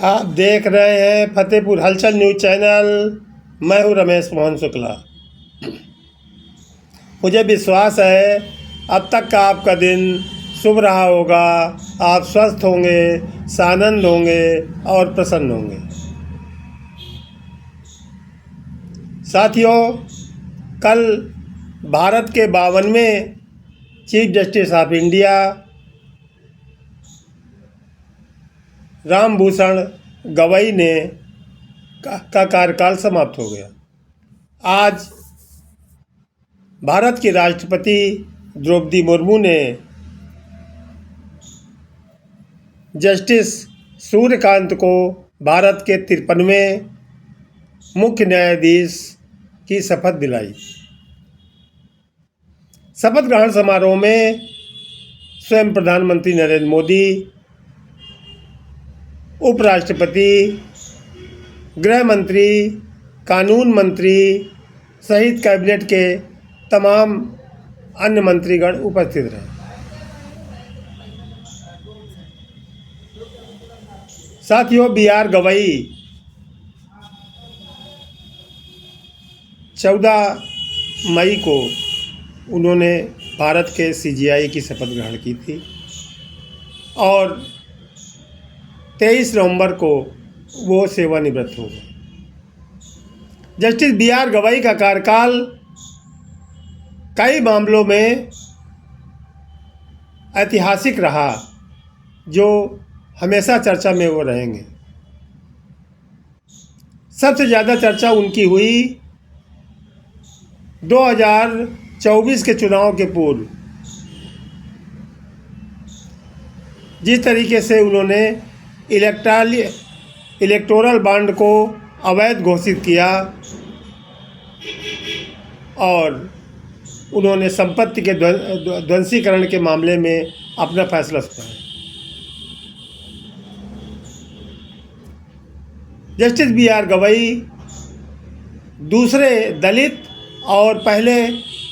आप देख रहे हैं फतेहपुर हलचल न्यूज चैनल। मैं हूं रमेश मोहन शुक्ला। मुझे विश्वास है अब तक का आपका दिन शुभ रहा होगा। आप स्वस्थ होंगे, सानंद होंगे और प्रसन्न होंगे। साथियों, कल भारत के 52वें chief justice of India Rambhushan Gavai ने का कार्यकाल समाप्त हो गया। आज भारत की राष्ट्रपति द्रौपदी मुर्मू ने जस्टिस सूर्यकांत को भारत के 53वें मुख्य न्यायाधीश की शपथ दिलाई। शपथ ग्रहण समारोह में स्वयं प्रधानमंत्री नरेंद्र मोदी, उपराष्ट्रपति, गृह मंत्री, कानून मंत्री सहित कैबिनेट के तमाम अन्य मंत्रीगण उपस्थित रहे। साथियों, बी आर गवई 14 मई को उन्होंने भारत के CJI की शपथ ग्रहण की थी और 23 नवंबर को वो सेवानिवृत्त हो गए। जस्टिस बी आर गवई का कार्यकाल कई मामलों में ऐतिहासिक रहा, जो हमेशा चर्चा में वो रहेंगे। सबसे ज़्यादा चर्चा उनकी हुई 2024 के चुनाव के पूर्व। जिस तरीके से उन्होंने इलेक्टोरल बॉन्ड को अवैध घोषित किया और उन्होंने संपत्ति के ध्वंसीकरण के मामले में अपना फैसला सुनाया। जस्टिस बी आर गवई दूसरे दलित और पहले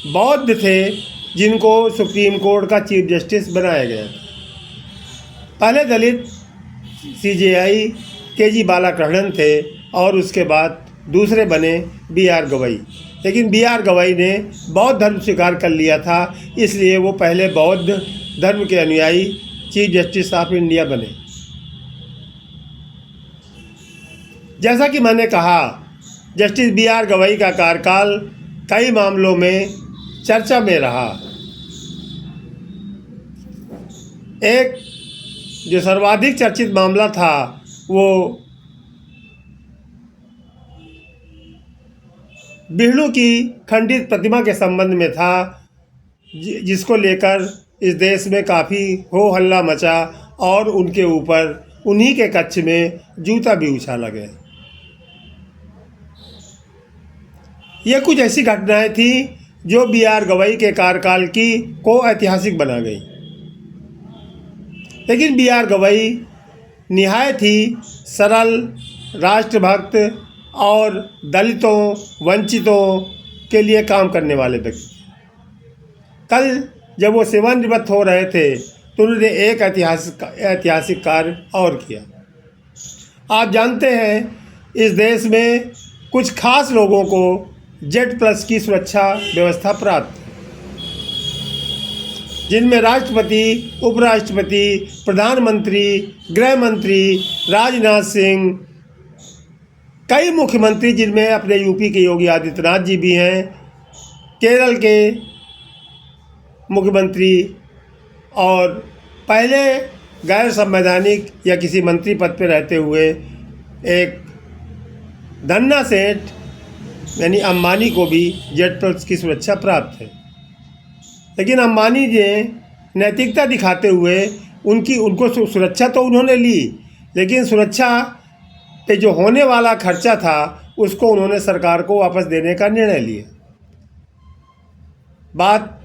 बौद्ध थे जिनको सुप्रीम कोर्ट का चीफ जस्टिस बनाया गया था। पहले दलित CJI KG बालाकृष्णन थे और उसके बाद दूसरे बने बी आर गवई। लेकिन बी आर गवई ने बौद्ध धर्म स्वीकार कर लिया था, इसलिए वो पहले बौद्ध धर्म के अनुयायी चीफ जस्टिस ऑफ इंडिया बने। जैसा कि मैंने कहा, जस्टिस बी आर गवई का कार्यकाल कई मामलों में चर्चा में रहा। एक जो सर्वाधिक चर्चित मामला था वो बिरजू की खंडित प्रतिमा के संबंध में था, जिसको लेकर इस देश में काफ़ी हो हल्ला मचा और उनके ऊपर उन्हीं के कक्ष में जूता भी उछाला गया। ये कुछ ऐसी घटनाएं थी जो बी आर गवई के कार्यकाल को ऐतिहासिक बना गई। लेकिन बी आर गवई निहायत ही सरल, राष्ट्रभक्त और दलितों, वंचितों के लिए काम करने वाले व्यक्ति। कल जब वो सेवानिवृत्त हो रहे थे तो उन्होंने एक ऐतिहासिक कार्य और किया। आप जानते हैं, इस देश में कुछ खास लोगों को Z+ की सुरक्षा व्यवस्था प्राप्त है, जिनमें राष्ट्रपति, उपराष्ट्रपति, प्रधानमंत्री, गृह मंत्री, राजनाथ सिंह, कई मुख्यमंत्री जिनमें अपने यूपी के योगी आदित्यनाथ जी भी हैं, केरल के मुख्यमंत्री और पहले गैर संवैधानिक या किसी मंत्री पद पर रहते हुए एक धन्ना सेठ यानी अंबानी को भी Z+ की सुरक्षा प्राप्त है। लेकिन अंबानी ने नैतिकता दिखाते हुए उनको सुरक्षा तो उन्होंने ली, लेकिन सुरक्षा पे जो होने वाला खर्चा था उसको उन्होंने सरकार को वापस देने का निर्णय लिया। बात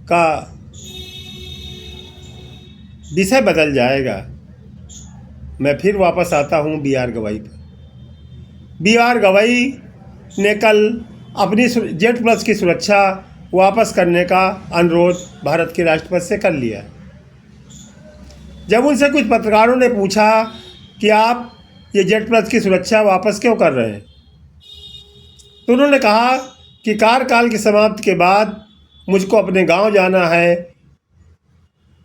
का विषय बदल जाएगा। मैं फिर वापस आता हूँ बी आर गवई पर। बी आर गवई ने कल अपनी Z+ की सुरक्षा वापस करने का अनुरोध भारत के राष्ट्रपति से कर लिया। जब उनसे कुछ पत्रकारों ने पूछा कि आप ये जेड प्लस की सुरक्षा वापस क्यों कर रहे हैं, तो उन्होंने कहा कि कार्यकाल की समाप्ति के बाद मुझको अपने गांव जाना है,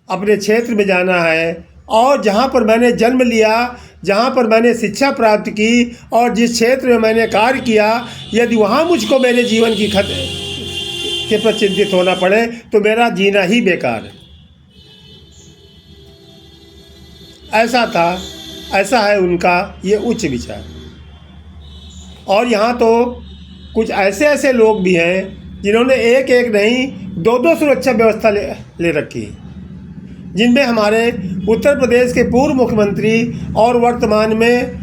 अपने क्षेत्र में जाना है, और जहां पर मैंने जन्म लिया, जहां पर मैंने शिक्षा प्राप्त की और जिस क्षेत्र में मैंने कार्य किया, यदि वहां मुझको मेरे जीवन की के प्रति चिंतित होना पड़े तो मेरा जीना ही बेकार है। ऐसा है उनका ये उच्च विचार। और यहाँ तो कुछ ऐसे लोग भी हैं जिन्होंने एक नहीं 2 सुरक्षा व्यवस्था ले रखी है, जिनमें हमारे उत्तर प्रदेश के पूर्व मुख्यमंत्री और वर्तमान में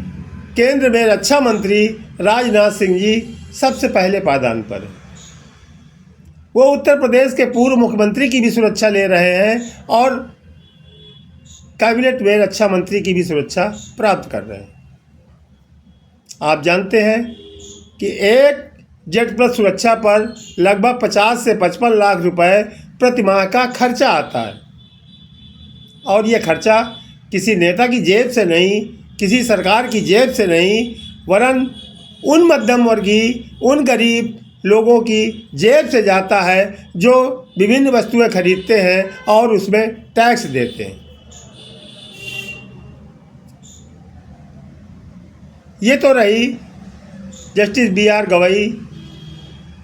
केंद्र में रक्षा मंत्री राजनाथ सिंह जी सबसे पहले पायदान पर हैं। वो उत्तर प्रदेश के पूर्व मुख्यमंत्री की भी सुरक्षा ले रहे हैं और कैबिनेट में रक्षा मंत्री की भी सुरक्षा प्राप्त कर रहे हैं। आप जानते हैं कि एक जेड प्लस सुरक्षा पर लगभग 50 से 55 लाख रुपए प्रति माह का खर्चा आता है, और ये खर्चा किसी नेता की जेब से नहीं, किसी सरकार की जेब से नहीं, वरन उन मध्यम वर्गीय, उन गरीब लोगों की जेब से जाता है जो विभिन्न वस्तुएं खरीदते हैं और उसमें टैक्स देते हैं। ये तो रही जस्टिस BR गवई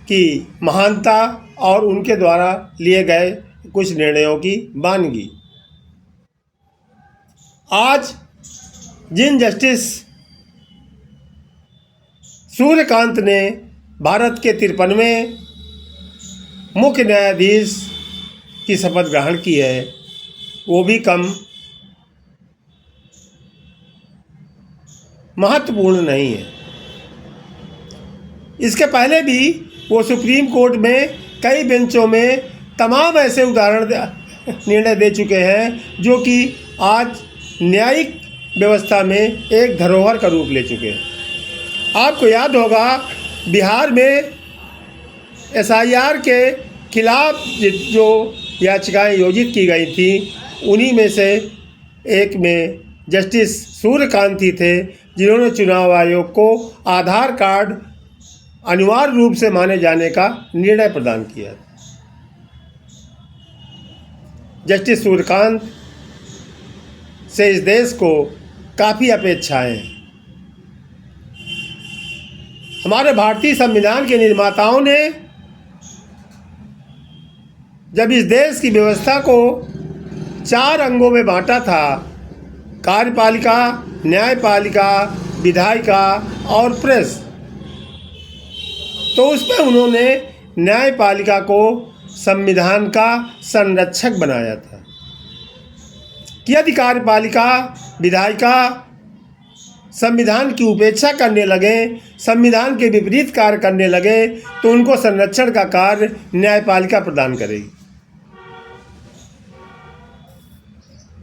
की महानता और उनके द्वारा लिए गए कुछ निर्णयों की वानगी। आज जिन जस्टिस सूर्यकांत ने भारत के 53वें मुख्य न्यायाधीश की शपथ ग्रहण की है, वो भी कम महत्वपूर्ण नहीं है। इसके पहले भी वो सुप्रीम कोर्ट में कई बेंचों में तमाम ऐसे निर्णय दे चुके हैं जो कि आज न्यायिक व्यवस्था में एक धरोहर का रूप ले चुके हैं। आपको याद होगा बिहार में SIR के खिलाफ जो याचिकाएं योजित की गई थी, उन्हीं में से एक में जस्टिस सूर्यकांत ही थे जिन्होंने चुनाव आयोग को आधार कार्ड अनिवार्य रूप से माने जाने का निर्णय प्रदान किया। जस्टिस सूर्यकांत से इस देश को काफ़ी अपेक्षाएं हैं। हमारे भारतीय संविधान के निर्माताओं ने जब इस देश की व्यवस्था को 4 अंगों में बांटा था, कार्यपालिका, न्यायपालिका, विधायिका और प्रेस, तो उसमें उन्होंने न्यायपालिका को संविधान का संरक्षक बनाया था कि यदि कार्यपालिका, विधायिका संविधान की उपेक्षा करने लगे, संविधान के विपरीत कार्य करने लगे, तो उनको संरक्षण का कार्य न्यायपालिका प्रदान करेगी।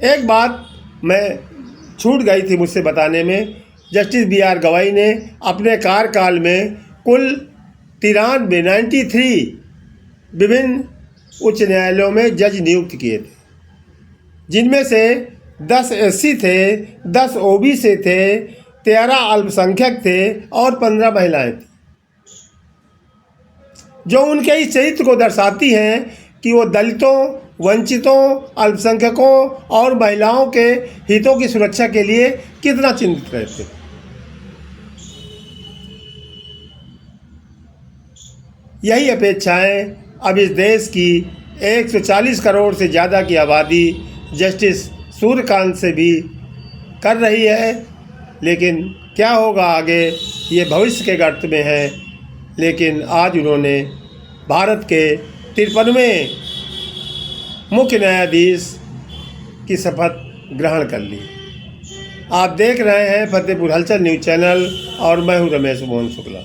एक बात मैं छूट गई थी मुझसे बताने में, जस्टिस BR गवई ने अपने कार्यकाल में कुल 93 विभिन्न उच्च न्यायालयों में जज नियुक्त किए थे, जिनमें से 10 SC थे, 10 OBC थे, 13 अल्पसंख्यक थे और 15 महिलाएं थी, जो उनके इस चरित्र को दर्शाती हैं कि वो दलितों, वंचितों, अल्पसंख्यकों और महिलाओं के हितों की सुरक्षा के लिए कितना चिंतित रहते। यही अपेक्षाएं अब इस देश की 140 करोड़ से ज़्यादा की आबादी जस्टिस सूर्यकांत से भी कर रही है। लेकिन क्या होगा आगे, ये भविष्य के गर्त में है। लेकिन आज उन्होंने भारत के 53वें मुख्य न्यायाधीश की शपथ ग्रहण कर ली। आप देख रहे हैं फतेहपुर हलचल न्यूज़ चैनल और मैं हूं रमेश मोहन शुक्ला।